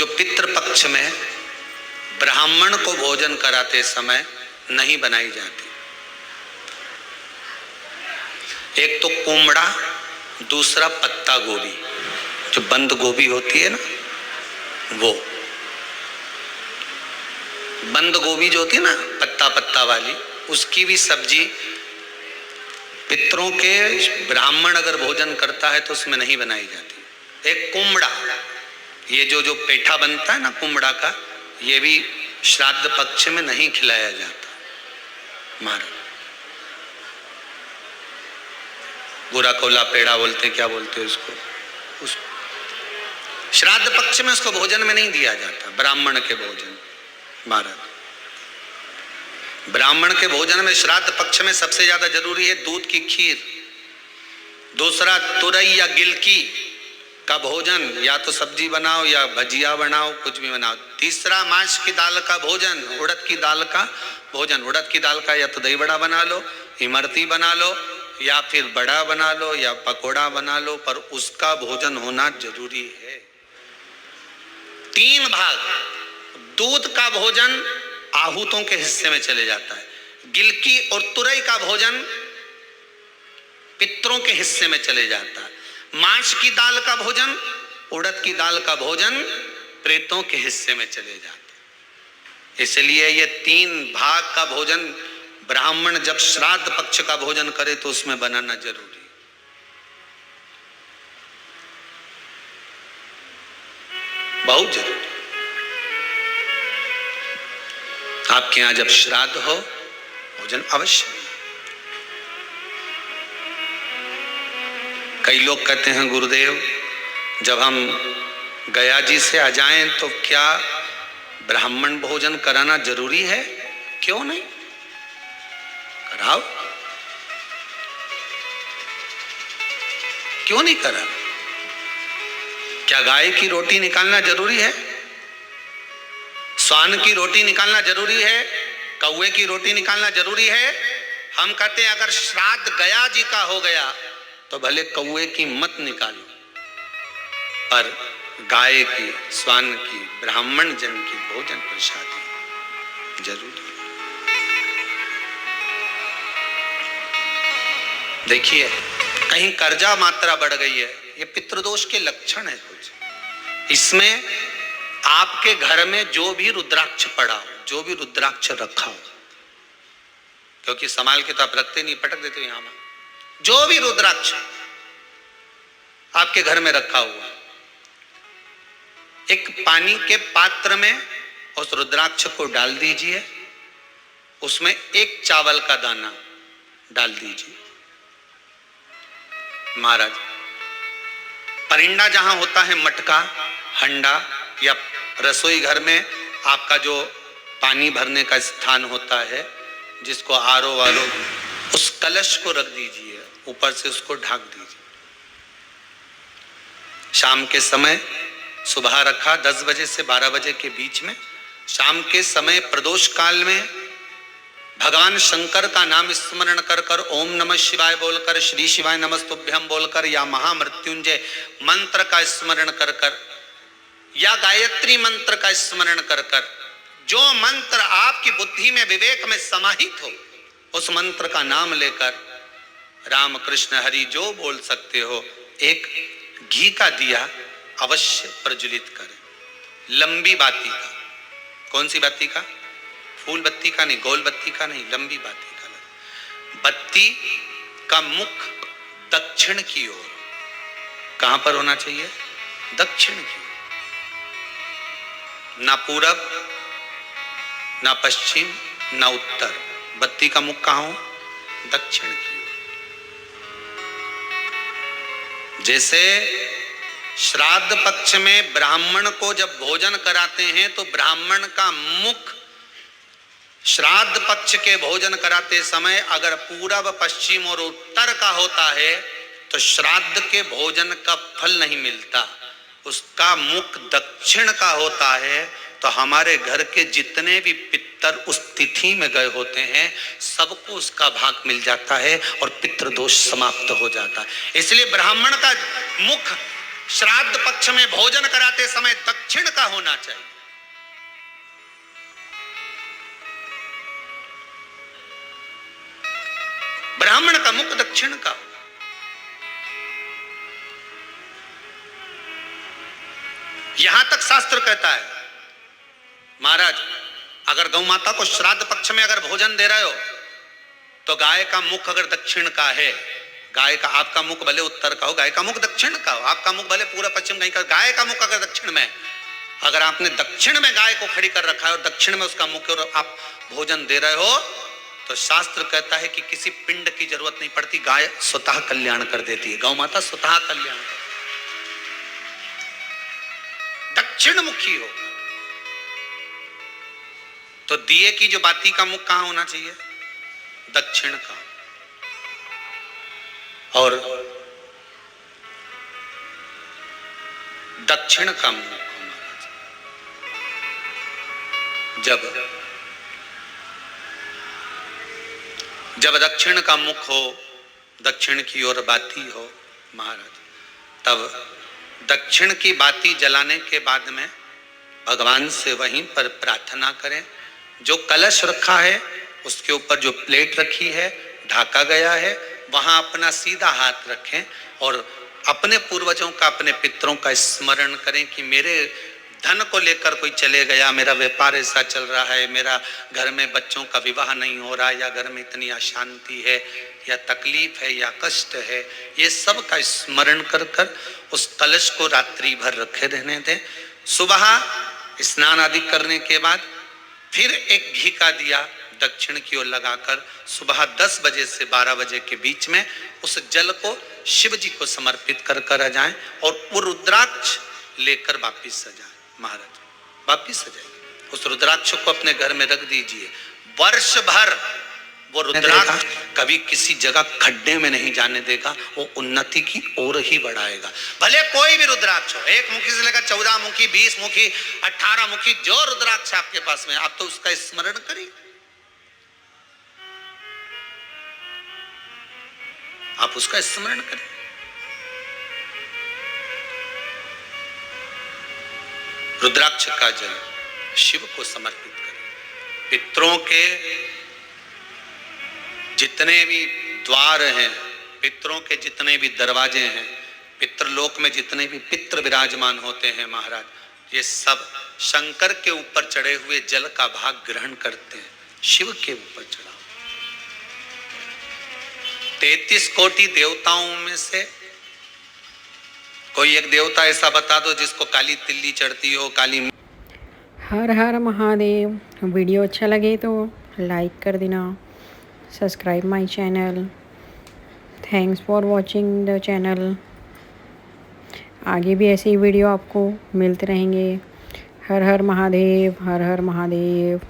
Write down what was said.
जो पितृपक्ष में ब्राह्मण को भोजन कराते समय नहीं बनाई जाती। एक तो कुमड़ा, दूसरा पत्ता गोभी, जो बंद गोभी होती है ना, वो बंद गोभी जो होती है ना पत्ता पत्ता वाली, उसकी भी सब्जी पितरों के ब्राह्मण अगर भोजन करता है तो उसमें नहीं बनाई जाती। एक कुमड़ा, ये जो पेठा बनता है ना कुमड़ा का, ये भी श्राद्ध पक्ष में नहीं खिलाया जाता। महाराज बुरा कोला पेड़ा बोलते, क्या बोलते हैं उसको, श्राद्ध पक्ष में उसको भोजन में नहीं दिया जाता। ब्राह्मण के भोजन, महाराज ब्राह्मण के भोजन में श्राद्ध पक्ष में सबसे ज्यादा जरूरी है दूध की खीर, दूसरा तुरई या गिलकी का भोजन, या तो सब्जी बनाओ या भजिया बनाओ, कुछ भी बनाओ। तीसरा मांस की दाल का भोजन, उड़द की दाल का भोजन। उड़द की दाल का या तो दही बड़ा बना लो, इमरती बना लो, या फिर बड़ा बना लो, या पकोड़ा बना लो, पर उसका भोजन होना जरूरी है। 3 भाग, दूध का भोजन आहूतों के हिस्से में चले जाता है, गिलकी और तुरई का भोजन पितरों के हिस्से में चले जाता है, मांस की दाल का भोजन, उड़द की दाल का भोजन प्रेतों के हिस्से में चले जाता है। इसलिए ये 3 भाग का भोजन ब्राह्मण जब श्राद्ध पक्ष का भोजन करे तो उसमें बनाना जरूरी है। बहुत जरूरी। आपके यहां जब श्राद्ध हो भोजन अवश्य। कई लोग कहते हैं गुरुदेव जब हम गया जी से आ जाएं तो क्या ब्राह्मण भोजन कराना जरूरी है? क्यों नहीं, कराओ, क्यों नहीं करा? क्या गाय की रोटी निकालना जरूरी है? स्वान की रोटी निकालना जरूरी है? कौवे की रोटी निकालना जरूरी है? हम कहते हैं अगर श्राद्ध गया जी का हो गया तो भले कौवे की मत निकालो, पर गाय की, स्वान की, ब्राह्मण जन की भोजन प्रसादी जरूरी। देखिए कहीं कर्जा मात्रा बढ़ गई है, ये पितृदोष के लक्षण है कुछ। इसमें आपके घर में जो भी रुद्राक्ष पड़ा हो, जो भी रुद्राक्ष रखा हो, क्योंकि संभाल के तो आप रखते नहीं, पटक देते हो यहां में, जो भी रुद्राक्ष आपके घर में रखा हुआ, एक पानी के पात्र में उस रुद्राक्ष को डाल दीजिए, उसमें 1 चावल का दाना डाल दीजिए। महाराज परिंदा जहां होता है, मटका, हंडा या रसोई घर में आपका जो पानी भरने का स्थान होता है, जिसको आरो वारो, उस कलश को रख दीजिए, ऊपर से उसको ढक दीजिए। शाम के समय, सुबह रखा 10 बजे से 12 बजे के बीच में, शाम के समय प्रदोष काल में भगवान शंकर का नाम स्मरण कर कर, ओम नमः शिवाय बोलकर, श्री शिवाय नमस्तुभ्यम बोलकर, या महामृत्युंजय मंत्र का स्मरण कर कर, या गायत्री मंत्र का स्मरण कर कर, जो मंत्र आपकी बुद्धि में, विवेक में समाहित हो, उस मंत्र का नाम लेकर राम कृष्ण हरि जो बोल सकते हो, एक घी का दिया अवश्य प्रज्वलित करें। लंबी बाती का, कौन सी बाती का? फूल बत्ती का नहीं, गोल बत्ती का नहीं, लंबी बाती का। बत्ती का मुख दक्षिण की ओर, कहां पर होना चाहिए? दक्षिण की ओर, ना पूरब, ना पश्चिम, ना उत्तर। बत्ती का मुख कहां हो? दक्षिण की ओर। जैसे श्राद्ध पक्ष में ब्राह्मण को जब भोजन कराते हैं तो ब्राह्मण का मुख श्राद्ध पक्ष के भोजन कराते समय अगर पूरब, पश्चिम और उत्तर का होता है तो श्राद्ध के भोजन का फल नहीं मिलता। उसका मुख दक्षिण का होता है तो हमारे घर के जितने भी पितर उस तिथि में गए होते हैं सबको उसका भाग मिल जाता है और पितृदोष समाप्त हो जाता है। इसलिए ब्राह्मण का मुख श्राद्ध पक्ष में भोजन कराते समय दक्षिण का होना चाहिए। ब्राह्मण का मुख दक्षिण का। यहां तक शास्त्र कहता है महाराज, अगर गौ माता को श्राद्ध पक्ष में अगर भोजन दे रहे हो तो गाय का मुख अगर दक्षिण का है, गाय का, आपका मुख भले उत्तर का हो, गाय का मुख दक्षिण का हो, आपका मुख भले पूरा पश्चिम नहीं का, गाय का मुख अगर दक्षिण में, अगर आपने दक्षिण में गाय को खड़ी कर रखा है और दक्षिण में उसका मुख और आप भोजन दे रहे हो तो शास्त्र कहता है कि किसी पिंड की जरूरत नहीं पड़ती, गाय स्वतः कल्याण कर देती है, गौ माता स्वतः कल्याण कर, दक्षिण मुखी हो। तो दिए की जो बाती का मुख कहां होना चाहिए? दक्षिण का। और दक्षिण का मुख जब दक्षिण का मुख हो, दक्षिण की ओर बाती हो महाराज, तब दक्षिण की बाती जलाने के बाद में भगवान से वहीं पर प्रार्थना करें। जो कलश रखा है उसके ऊपर जो प्लेट रखी है, ढाका गया है, वहां अपना सीधा हाथ रखें और अपने पूर्वजों का, अपने पितरों का स्मरण करें कि मेरे धन को लेकर कोई चले गया, मेरा व्यापार ऐसा चल रहा है, मेरा घर में बच्चों का विवाह नहीं हो रहा, या घर में इतनी अशांति है, या तकलीफ है, या कष्ट है, ये सब का स्मरण कर कर उस कलश को रात्रि भर रखे रहने दें। सुबह स्नान आदि करने के बाद फिर एक घी का दिया दक्षिण की ओर लगाकर सुबह 10 बजे से 12 बजे के बीच में उस जल को शिव जी को समर्पित कर कर जाएं और वो रुद्राक्ष लेकर वापिस सजाएं। महाराज वापिस सजाइए, उस रुद्राक्ष को अपने घर में रख दीजिए। वर्ष भर वो रुद्राक्ष कभी किसी जगह खड्डे में नहीं जाने देगा, वो उन्नति की ओर ही बढ़ाएगा। भले कोई भी रुद्राक्ष हो, 1 मुखी से लेकर 14 मुखी, 20 मुखी, 18 मुखी, जो रुद्राक्ष आपके पास में, आप तो उसका स्मरण करिए, आप उसका स्मरण करें। रुद्राक्ष का जल शिव को समर्पित करें। पितरों के जितने भी द्वार हैं, पितरों के जितने भी दरवाजे हैं, पितृलोक में जितने भी पितृ विराजमान होते हैं महाराज, ये सब शंकर के ऊपर चढ़े हुए जल का भाग ग्रहण करते हैं, शिव के ऊपर चढ़ा। 33 कोटि देवताओं में से कोई एक देवता ऐसा बता दो जिसको काली तिल्ली चढ़ती हो, काली। हर हर महादेव। वीडियो अच्छा लगे तो लाइक कर देना, subscribe my channel. Thanks for watching the channel. आगे भी ऐसे ही वीडियो आपको मिलते रहेंगे। हर हर महादेव, हर हर महादेव।